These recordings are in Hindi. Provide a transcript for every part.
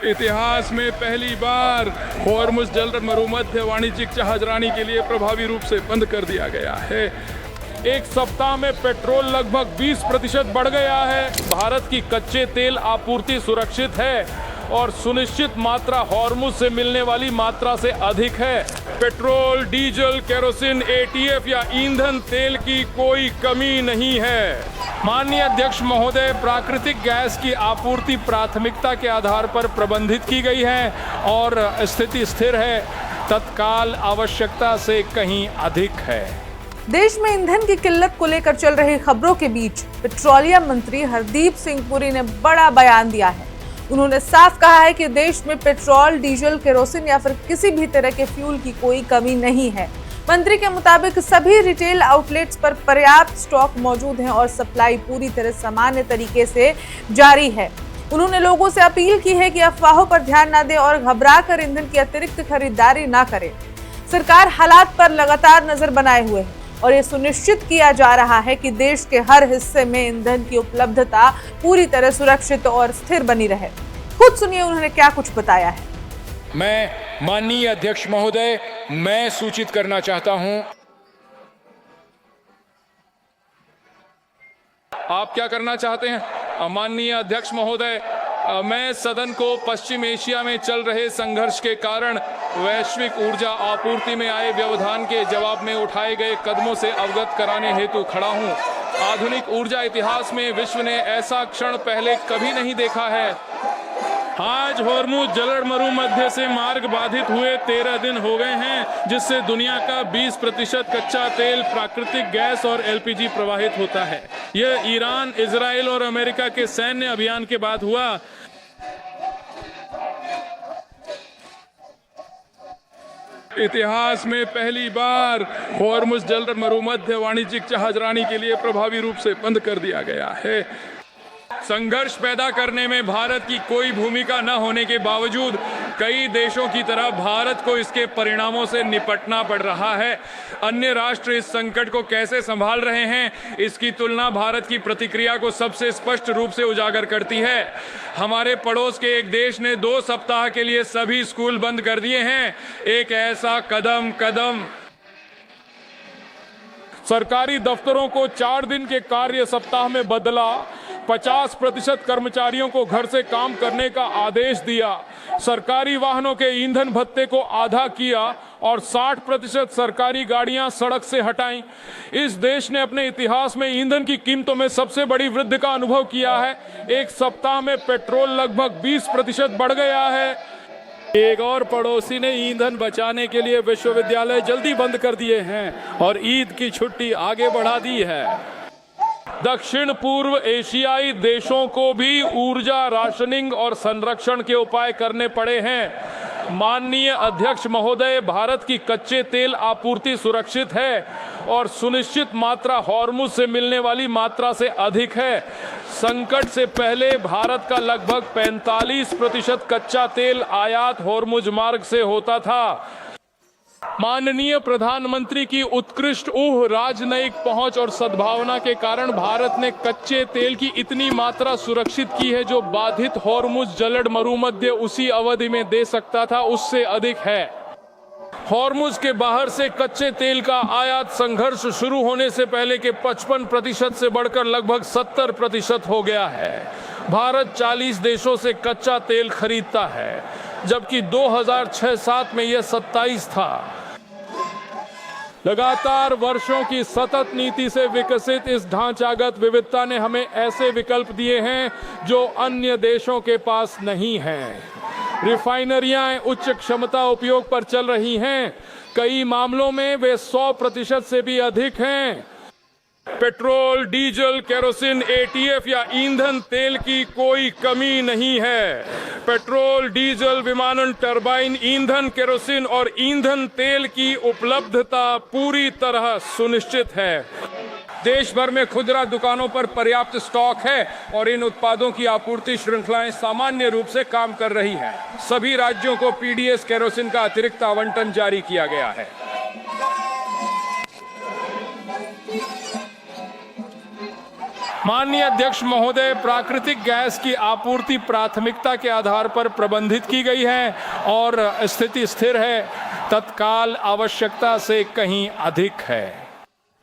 इतिहास में पहली बार हॉर्मुज़ जल मरुमध्य वाणिज्यिक जहाजरानी के लिए प्रभावी रूप से बंद कर दिया गया है। एक सप्ताह में पेट्रोल लगभग 20% बढ़ गया है। भारत की कच्चे तेल आपूर्ति सुरक्षित है और सुनिश्चित मात्रा हॉर्मुज़ से मिलने वाली मात्रा से अधिक है। पेट्रोल, डीजल, केरोसिन, एटीएफ या ईंधन तेल की कोई कमी नहीं है। माननीय अध्यक्ष महोदय, प्राकृतिक गैस की आपूर्ति प्राथमिकता के आधार पर प्रबंधित की गई है और स्थिति स्थिर है, तत्काल आवश्यकता से कहीं अधिक है। देश में ईंधन की किल्लत को लेकर चल रही खबरों के बीच पेट्रोलियम मंत्री हरदीप सिंह पुरी ने बड़ा बयान दिया है। उन्होंने साफ कहा है कि देश में पेट्रोल, डीजल, केरोसिन या फिर किसी भी तरह के फ्यूल की कोई कमी नहीं है। मंत्री के मुताबिक सभी रिटेल आउटलेट्स पर पर्याप्त स्टॉक मौजूद है और सप्लाई पूरी तरह सामान्य तरीके से जारी है। उन्होंने लोगों से अपील की है कि अफवाहों पर ध्यान न दें और घबराकर ईंधन की अतिरिक्त खरीदारी न करें। सरकार हालात पर लगातार नजर बनाए हुए है और ये सुनिश्चित किया जा रहा है कि देश के हर हिस्से में ईंधन की उपलब्धता पूरी तरह सुरक्षित और स्थिर बनी रहे। खुद सुनिए उन्होंने क्या कुछ बताया है। मैं माननीय अध्यक्ष महोदय, मैं सूचित करना चाहता हूं। आप क्या करना चाहते हैं? माननीय अध्यक्ष महोदय, मैं सदन को पश्चिम एशिया में चल रहे संघर्ष के कारण वैश्विक ऊर्जा आपूर्ति में आए व्यवधान के जवाब में उठाए गए कदमों से अवगत कराने हेतु खड़ा हूं। आधुनिक ऊर्जा इतिहास में विश्व ने ऐसा क्षण पहले कभी नहीं देखा है। आज हॉर्मुज़ जल मरुमध्य से मार्ग बाधित हुए 13 दिन हो गए हैं, जिससे दुनिया का 20% कच्चा तेल, प्राकृतिक गैस और एलपीजी प्रवाहित होता है। यह ईरान, इजराइल और अमेरिका के सैन्य अभियान के बाद हुआ। इतिहास में पहली बार हॉर्मुज़ जल मरुमध्य वाणिज्यिक जहाजरानी के लिए प्रभावी रूप से बंद कर दिया गया है। संघर्ष पैदा करने में भारत की कोई भूमिका न होने के बावजूद कई देशों की तरह भारत को इसके परिणामों से निपटना पड़ रहा है। अन्य राष्ट्र इस संकट को कैसे संभाल रहे हैं, इसकी तुलना भारत की प्रतिक्रिया को सबसे स्पष्ट रूप से उजागर करती है। हमारे पड़ोस के एक देश ने 2 सप्ताह के लिए सभी स्कूल बंद कर दिए हैं। एक ऐसा कदम सरकारी दफ्तरों को 4 दिन के कार्य सप्ताह में बदला, 50% कर्मचारियों को घर से काम करने का आदेश दिया, सरकारी वाहनों के ईंधन भत्ते को आधा किया और 60% सरकारी गाड़ियां सड़क से हटाईं। इस देश ने अपने इतिहास में ईंधन की कीमतों में सबसे बड़ी वृद्धि का अनुभव किया है। एक सप्ताह में पेट्रोल लगभग 20% बढ़ गया है। एक और पड़ोसी ने ईंधन बचाने के लिए विश्वविद्यालय जल्दी बंद कर दिए हैं और ईद की छुट्टी आगे बढ़ा दी है। दक्षिण पूर्व एशियाई देशों को भी ऊर्जा राशनिंग और संरक्षण के उपाय करने पड़े हैं। माननीय अध्यक्ष महोदय, भारत की कच्चे तेल आपूर्ति सुरक्षित है और सुनिश्चित मात्रा हॉर्मुज़ से मिलने वाली मात्रा से अधिक है। संकट से पहले भारत का लगभग 45% कच्चा तेल आयात हॉर्मुज़ मार्ग से होता था। माननीय प्रधानमंत्री की उत्कृष्ट राजनयिक पहुंच और सद्भावना के कारण भारत ने कच्चे तेल की इतनी मात्रा सुरक्षित की है जो बाधित हॉर्मुज़ जल मरुमध्य उसी अवधि में दे सकता था, उससे अधिक है। हॉर्मुज़ के बाहर से कच्चे तेल का आयात संघर्ष शुरू होने से पहले के 55% से बढ़कर लगभग 70% हो गया है। भारत 40 देशों से कच्चा तेल खरीदता है, जबकि 2006-07 में यह 27 था। लगातार वर्षों की सतत नीति से विकसित इस ढांचागत विविधता ने हमें ऐसे विकल्प दिए हैं जो अन्य देशों के पास नहीं हैं। रिफाइनरियां उच्च क्षमता उपयोग पर चल रही हैं, कई मामलों में वे 100% से भी अधिक हैं। पेट्रोल, डीजल, केरोसिन, एटीएफ या ईंधन तेल की कोई कमी नहीं है। पेट्रोल, डीजल, विमानन टरबाइन, ईंधन, केरोसिन और ईंधन तेल की उपलब्धता पूरी तरह सुनिश्चित है। देश भर में खुदरा दुकानों पर पर्याप्त स्टॉक है और इन उत्पादों की आपूर्ति श्रृंखलाएं सामान्य रूप से काम कर रही हैं। सभी राज्यों को पीडीएस केरोसिन का अतिरिक्त आवंटन जारी किया गया है। माननीय अध्यक्ष महोदय, प्राकृतिक गैस की आपूर्ति प्राथमिकता के आधार पर प्रबंधित की गई है और स्थिति स्थिर है, तत्काल आवश्यकता से कहीं अधिक है।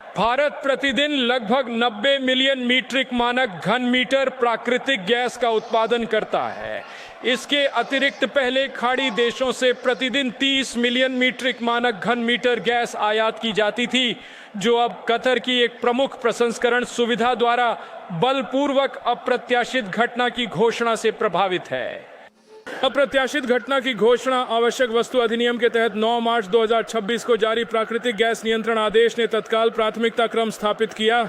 भारत प्रतिदिन लगभग 90 मिलियन मीट्रिक मानक घन मीटर प्राकृतिक गैस का उत्पादन करता है। इसके अतिरिक्त पहले खाड़ी देशों से प्रतिदिन 30 मिलियन मीट्रिक मानक घन मीटर गैस आयात की जाती थी, जो अब कतर की एक प्रमुख प्रसंस्करण सुविधा द्वारा बलपूर्वक अप्रत्याशित घटना की घोषणा से प्रभावित है। अप्रत्याशित घटना की घोषणा आवश्यक वस्तु अधिनियम के तहत 9 मार्च 2026 को जारी प्राकृतिक गैस नियंत्रण आदेश ने तत्काल प्राथमिकता क्रम स्थापित किया।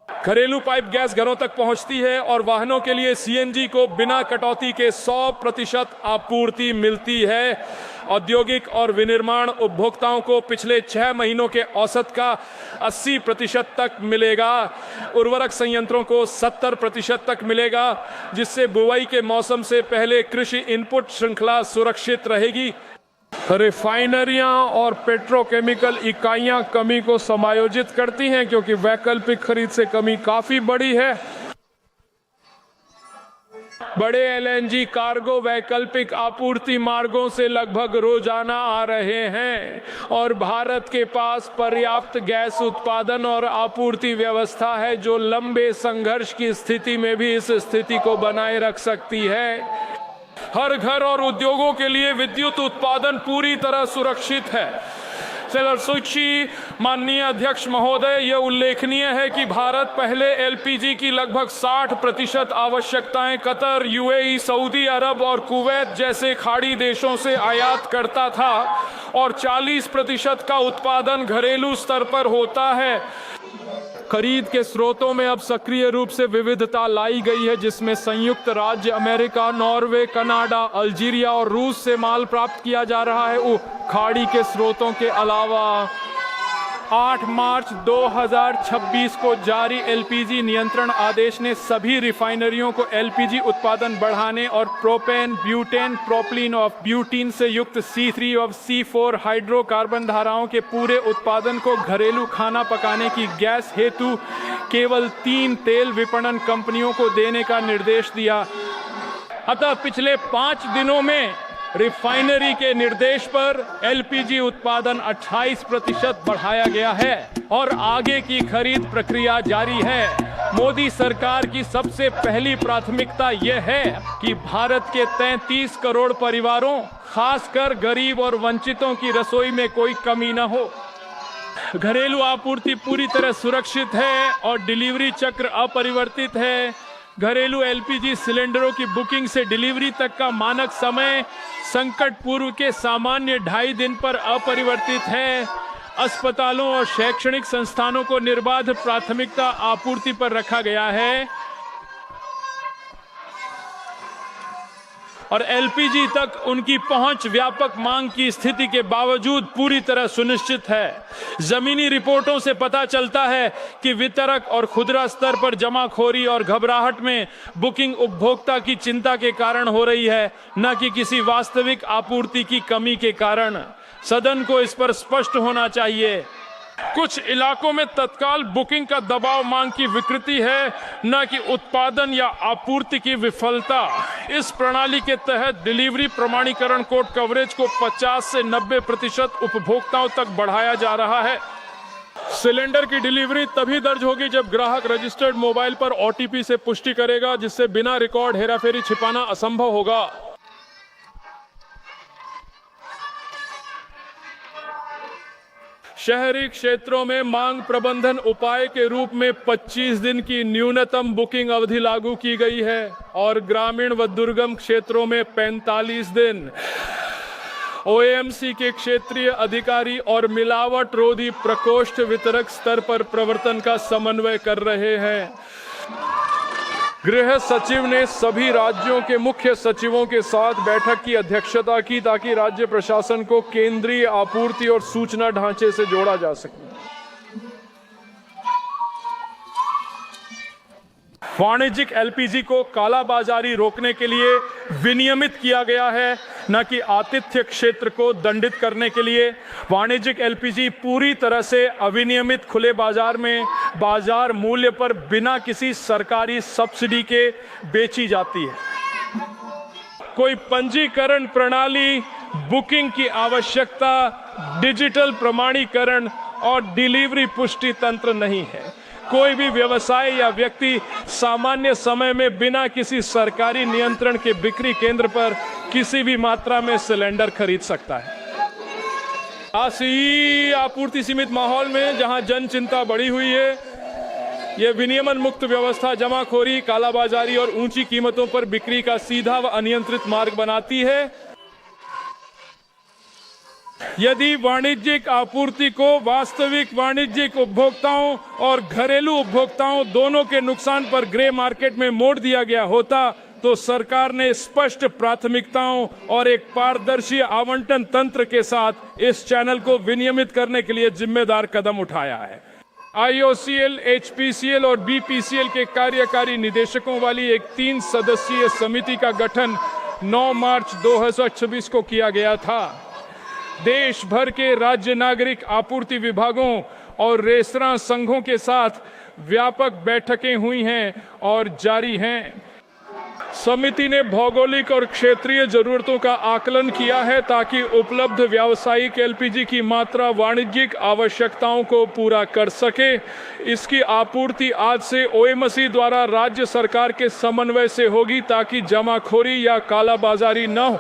घरेलू पाइप गैस घरों तक पहुंचती है और वाहनों के लिए सीएनजी को बिना कटौती के 100% आपूर्ति मिलती है। औद्योगिक और विनिर्माण उपभोक्ताओं को पिछले 6 महीनों के औसत का 80% तक मिलेगा। उर्वरक संयंत्रों को 70% तक मिलेगा, जिससे बुवाई के मौसम से पहले कृषि इनपुट श्रृंखला सुरक्षित रहेगी। रिफाइनरियां और पेट्रोकेमिकल इकाइयां कमी को समायोजित करती हैं, क्योंकि वैकल्पिक खरीद से कमी काफी बड़ी है। बड़े एलएनजी कार्गो वैकल्पिक आपूर्ति मार्गों से लगभग रोजाना आ रहे हैं और भारत के पास पर्याप्त गैस उत्पादन और आपूर्ति व्यवस्था है, जो लंबे संघर्ष की स्थिति में भी इस स्थिति को बनाए रख सकती है। हर घर और उद्योगों के लिए विद्युत उत्पादन पूरी तरह सुरक्षित है। सूची माननीय अध्यक्ष महोदय, यह उल्लेखनीय है कि भारत पहले एलपीजी की लगभग 60% आवश्यकताएं कतर, यूएई, सऊदी अरब और कुवैत जैसे खाड़ी देशों से आयात करता था और 40% का उत्पादन घरेलू स्तर पर होता है। खरीद के स्रोतों में अब सक्रिय रूप से विविधता लाई गई है, जिसमें संयुक्त राज्य अमेरिका, नॉर्वे, कनाडा, अल्जीरिया और रूस से माल प्राप्त किया जा रहा है। खाड़ी के स्रोतों के अलावा 8 मार्च 2026 को जारी एलपीजी नियंत्रण आदेश ने सभी रिफाइनरियों को एलपीजी उत्पादन बढ़ाने और प्रोपेन, ब्यूटेन, प्रोपलीन और ब्यूटीन से युक्त C3 और C4 हाइड्रोकार्बन धाराओं के पूरे उत्पादन को घरेलू खाना पकाने की गैस हेतु केवल 3 तेल विपणन कंपनियों को देने का निर्देश दिया। अतः पिछले 5 दिनों में रिफाइनरी के निर्देश पर एलपीजी उत्पादन 28% बढ़ाया गया है और आगे की खरीद प्रक्रिया जारी है। मोदी सरकार की सबसे पहली प्राथमिकता यह है कि भारत के 33 करोड़ परिवारों, खासकर गरीब और वंचितों की रसोई में कोई कमी न हो। घरेलू आपूर्ति पूरी तरह सुरक्षित है और डिलीवरी चक्र अपरिवर्तित है। घरेलू एलपीजी सिलेंडरों की बुकिंग से डिलीवरी तक का मानक समय संकट पूर्व के सामान्य 2.5 दिन पर अपरिवर्तित है। अस्पतालों और शैक्षणिक संस्थानों को निर्बाध प्राथमिकता आपूर्ति पर रखा गया है और एलपीजी तक उनकी पहुंच व्यापक मांग की स्थिति के बावजूद पूरी तरह सुनिश्चित है। जमीनी रिपोर्टों से पता चलता है कि वितरक और खुदरा स्तर पर जमाखोरी और घबराहट में बुकिंग उपभोक्ता की चिंता के कारण हो रही है, न कि किसी वास्तविक आपूर्ति की कमी के कारण। सदन को इस पर स्पष्ट होना चाहिए। कुछ इलाकों में तत्काल बुकिंग का दबाव मांग की विकृति है, न कि उत्पादन या आपूर्ति की विफलता। इस प्रणाली के तहत डिलीवरी प्रमाणीकरण कोड कवरेज को 50 से 90% उपभोक्ताओं तक बढ़ाया जा रहा है। सिलेंडर की डिलीवरी तभी दर्ज होगी जब ग्राहक रजिस्टर्ड मोबाइल पर ओटीपी से पुष्टि करेगा, जिससे बिना रिकॉर्ड हेराफेरी छिपाना असंभव होगा। शहरी क्षेत्रों में मांग प्रबंधन उपाय के रूप में 25 दिन की न्यूनतम बुकिंग अवधि लागू की गई है और ग्रामीण व दुर्गम क्षेत्रों में 45 दिन। ओएमसी के क्षेत्रीय अधिकारी और मिलावट रोधी प्रकोष्ठ वितरक स्तर पर प्रवर्तन का समन्वय कर रहे हैं। गृह सचिव ने सभी राज्यों के मुख्य सचिवों के साथ बैठक की अध्यक्षता की, ताकि राज्य प्रशासन को केंद्रीय आपूर्ति और सूचना ढांचे से जोड़ा जा सके। वाणिज्यिक एलपीजी को कालाबाजारी रोकने के लिए विनियमित किया गया है। न कि आतिथ्य क्षेत्र को दंडित करने के लिए। वाणिज्यिक एलपीजी पूरी तरह से अविनियमित खुले बाजार में बाजार मूल्य पर बिना किसी सरकारी सब्सिडी के बेची जाती है। कोई पंजीकरण प्रणाली, बुकिंग की आवश्यकता, डिजिटल प्रमाणीकरण और डिलीवरी पुष्टि तंत्र नहीं है। कोई भी व्यवसाय या व्यक्ति सामान्य समय में बिना किसी सरकारी नियंत्रण के बिक्री केंद्र पर किसी भी मात्रा में सिलेंडर खरीद सकता है। आपूर्ति सीमित माहौल में जहां जन चिंता बढ़ी हुई है, यह विनियमन मुक्त व्यवस्था जमाखोरी, कालाबाजारी और ऊंची कीमतों पर बिक्री का सीधा व अनियंत्रित मार्ग बनाती है। यदि वाणिज्यिक आपूर्ति को वास्तविक वाणिज्यिक उपभोक्ताओं और घरेलू उपभोक्ताओं दोनों के नुकसान पर ग्रे मार्केट में मोड़ दिया गया होता तो सरकार ने स्पष्ट प्राथमिकताओं और एक पारदर्शी आवंटन तंत्र के साथ इस चैनल को विनियमित करने के लिए जिम्मेदार कदम उठाया है। IOCL, HPCL और BPCL के कार्यकारी निदेशकों वाली एक 3 सदस्यीय समिति का गठन 9 मार्च 2026 को किया गया था। देश भर के राज्य नागरिक आपूर्ति विभागों और रेस्तरां संघों के साथ व्यापक बैठकें हुई हैं और जारी हैं। समिति ने भौगोलिक और क्षेत्रीय जरूरतों का आकलन किया है ताकि उपलब्ध व्यावसायिक एलपीजी की मात्रा वाणिज्यिक आवश्यकताओं को पूरा कर सके। इसकी आपूर्ति आज से ओएमसी द्वारा राज्य सरकार के समन्वय से होगी ताकि जमाखोरी या कालाबाजारी न हो।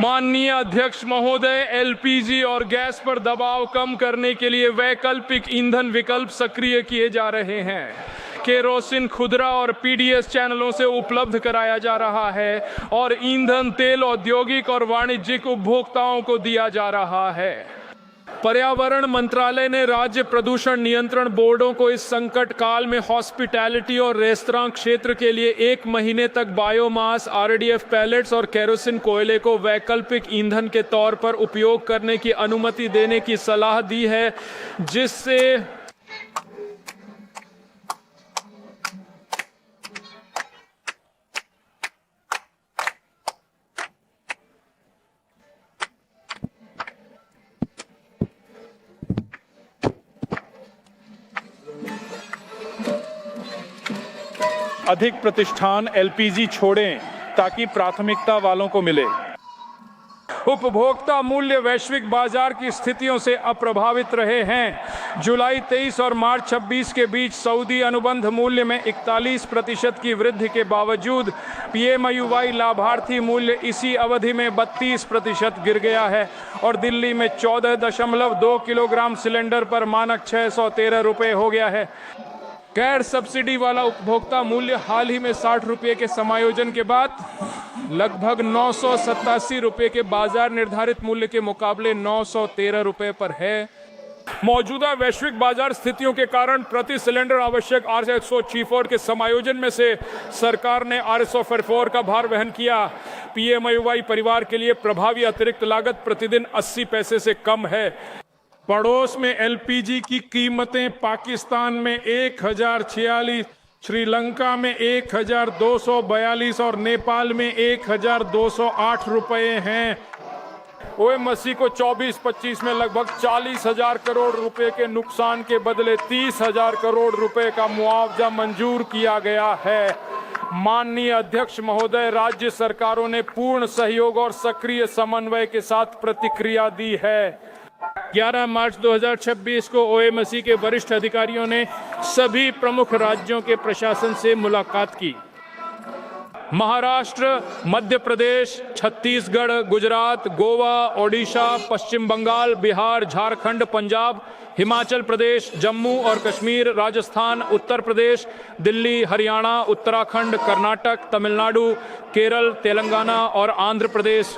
माननीय अध्यक्ष महोदय, एलपीजी और गैस पर दबाव कम करने के लिए वैकल्पिक ईंधन विकल्प सक्रिय किए जा रहे हैं। केरोसिन खुदरा और पीडीएस चैनलों से उपलब्ध कराया जा रहा है और ईंधन तेल औद्योगिक और वाणिज्यिक उपभोक्ताओं को दिया जा रहा है। पर्यावरण मंत्रालय ने राज्य प्रदूषण नियंत्रण बोर्डों को इस संकट काल में हॉस्पिटैलिटी और रेस्तरां क्षेत्र के लिए 1 महीने तक बायोमास, आरडीएफ पैलेट्स और केरोसिन कोयले को वैकल्पिक ईंधन के तौर पर उपयोग करने की अनुमति देने की सलाह दी है, जिससे अधिक प्रतिष्ठान एलपीजी छोड़ें ताकि प्राथमिकता वालों को मिले। उपभोक्ता मूल्य वैश्विक बाजार की स्थितियों से अप्रभावित रहे हैं। जुलाई 23 और मार्च 26 के बीच सऊदी अनुबंध मूल्य में 41% की वृद्धि के बावजूद पीएमआईवाई लाभार्थी मूल्य इसी अवधि में 32% गिर गया है और दिल्ली में 14.2 किलोग्राम सिलेंडर पर मानक 613 रुपये हो गया है। गैर सब्सिडी वाला उपभोक्ता मूल्य हाल ही में 60 रुपये के समायोजन के बाद लगभग 987 रुपये के बाजार निर्धारित मूल्य के मुकाबले 913 रुपये पर है। मौजूदा वैश्विक बाजार स्थितियों के कारण प्रति सिलेंडर आवश्यक R164 के समायोजन में से सरकार ने R154 का भार वहन किया। पीएमआईवाई परिवार के लिए प्रभावी अतिरिक्त लागत प्रतिदिन 80 पैसे से कम है। पड़ोस में एलपीजी की कीमतें पाकिस्तान में 1046, श्रीलंका में 1242 और नेपाल में 1208 रुपये हैं। ओएमसी को 24-25 में लगभग 40,000 करोड़ रुपए के नुकसान के बदले 30,000 करोड़ रुपए का मुआवजा मंजूर किया गया है। माननीय अध्यक्ष महोदय, राज्य सरकारों ने पूर्ण सहयोग और सक्रिय समन्वय के साथ प्रतिक्रिया दी है। 11 मार्च 2026 को ओएमसी के वरिष्ठ अधिकारियों ने सभी प्रमुख राज्यों के प्रशासन से मुलाकात की। महाराष्ट्र, मध्य प्रदेश, छत्तीसगढ़, गुजरात, गोवा, ओडिशा, पश्चिम बंगाल, बिहार, झारखंड, पंजाब, हिमाचल प्रदेश, जम्मू और कश्मीर, राजस्थान, उत्तर प्रदेश, दिल्ली, हरियाणा, उत्तराखंड, कर्नाटक, तमिलनाडु, केरल, तेलंगाना और आंध्र प्रदेश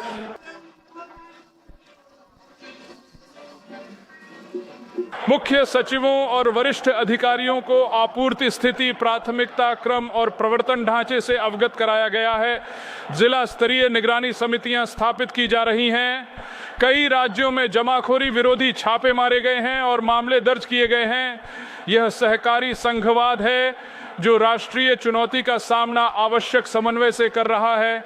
मुख्य सचिवों और वरिष्ठ अधिकारियों को आपूर्ति स्थिति, प्राथमिकता क्रम और प्रवर्तन ढांचे से अवगत कराया गया है। जिला स्तरीय निगरानी समितियां स्थापित की जा रही हैं। कई राज्यों में जमाखोरी विरोधी छापे मारे गए हैं और मामले दर्ज किए गए हैं। यह सहकारी संघवाद है जो राष्ट्रीय चुनौती का सामना आवश्यक समन्वय से कर रहा है।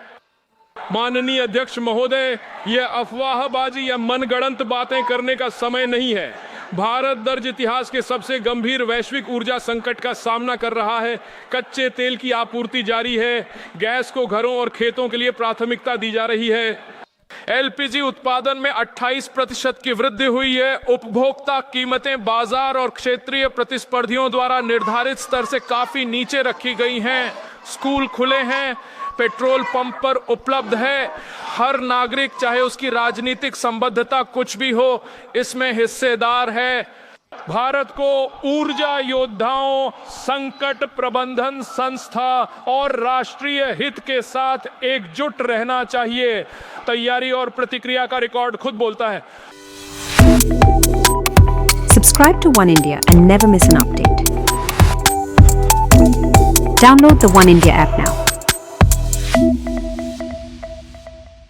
माननीय अध्यक्ष महोदय, यह अफवाहबाजी या मनगढ़ंत बातें करने का समय नहीं है। भारत दर्ज इतिहास के सबसे गंभीर वैश्विक ऊर्जा संकट का सामना कर रहा है। कच्चे तेल की आपूर्ति जारी है। गैस को घरों और खेतों के लिए प्राथमिकता दी जा रही है। एलपीजी उत्पादन में 28% की वृद्धि हुई है। उपभोक्ता कीमतें बाजार और क्षेत्रीय प्रतिस्पर्धियों द्वारा निर्धारित स्तर से काफी नीचे रखी गई हैं। स्कूल खुले हैं। पेट्रोल पंप पर उपलब्ध है। हर नागरिक, चाहे उसकी राजनीतिक संबद्धता कुछ भी हो, इसमें हिस्सेदार है। भारत को ऊर्जा योद्धाओं, संकट प्रबंधन संस्था और राष्ट्रीय हित के साथ एकजुट रहना चाहिए। तैयारी और प्रतिक्रिया का रिकॉर्ड खुद बोलता है। Subscribe to One India and never miss an update. Download the One India app now.